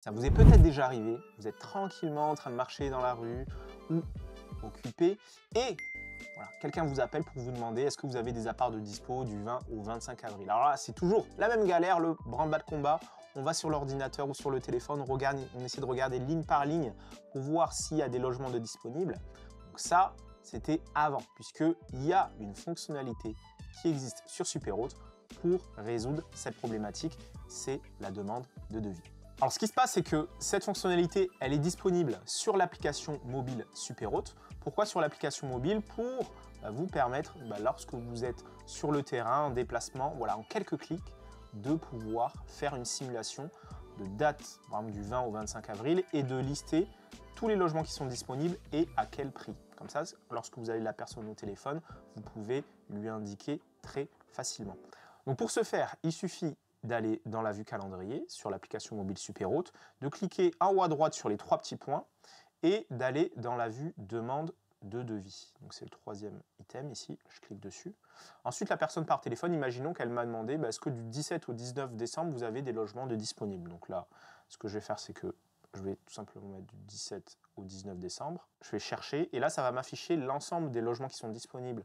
Ça vous est peut-être déjà arrivé, vous êtes tranquillement en train de marcher dans la rue ou occupé et voilà, quelqu'un vous appelle pour vous demander est-ce que vous avez des apparts de dispo du 20 au 25 avril. Alors là, c'est toujours la même galère, le branle-bas de combat. On va sur l'ordinateur ou sur le téléphone, on essaie de regarder ligne par ligne pour voir s'il y a des logements de disponibles. Donc ça, c'était avant, puisqu'il y a une fonctionnalité qui existe sur Superhôte pour résoudre cette problématique, c'est la demande de devis. Alors, ce qui se passe, c'est que cette fonctionnalité, elle est disponible sur l'application mobile Superhôte. Pourquoi sur l'application mobile? Pour vous permettre, lorsque vous êtes sur le terrain, en déplacement, voilà, en quelques clics, de pouvoir faire une simulation de date, par exemple du 20 au 25 avril, et de lister tous les logements qui sont disponibles et à quel prix. Comme ça, lorsque vous avez la personne au téléphone, vous pouvez lui indiquer très facilement. Donc, pour ce faire, il suffit d'aller dans la vue calendrier sur l'application mobile Superhôte, de cliquer en haut à droite sur les trois petits points et d'aller dans la vue demande de devis. Donc c'est le troisième item ici, je clique dessus. Ensuite, la personne par téléphone, imaginons qu'elle m'a demandé est-ce que du 17 au 19 décembre, vous avez des logements de disponibles. Donc là, ce que je vais faire, c'est que je vais tout simplement mettre du 17 au 19 décembre. Je vais chercher et là, ça va m'afficher l'ensemble des logements qui sont disponibles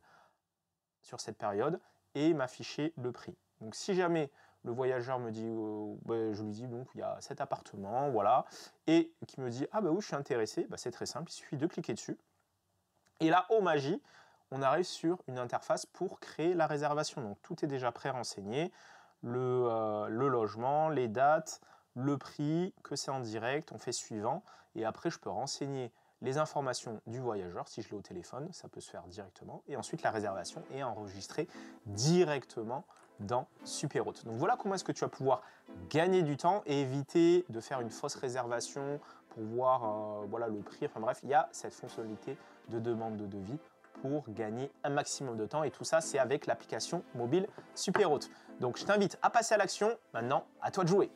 sur cette période et m'afficher le prix. Donc si jamais le voyageur me dit, je lui dis donc il y a cet appartement, voilà, et qui me dit ah oui je suis intéressé, c'est très simple, il suffit de cliquer dessus. Et là, oh magie, on arrive sur une interface pour créer la réservation. Donc tout est déjà pré-renseigné, le logement, les dates, le prix, que c'est en direct, on fait suivant, et après je peux renseigner les informations du voyageur, si je l'ai au téléphone, ça peut se faire directement, et ensuite la réservation est enregistrée directement dans Superhôte. Donc voilà comment est-ce que tu vas pouvoir gagner du temps et éviter de faire une fausse réservation pour voir le prix. Enfin bref, il y a cette fonctionnalité de demande de devis pour gagner un maximum de temps, et tout ça, c'est avec l'application mobile Superhôte. Donc je t'invite à passer à l'action. Maintenant, à toi de jouer.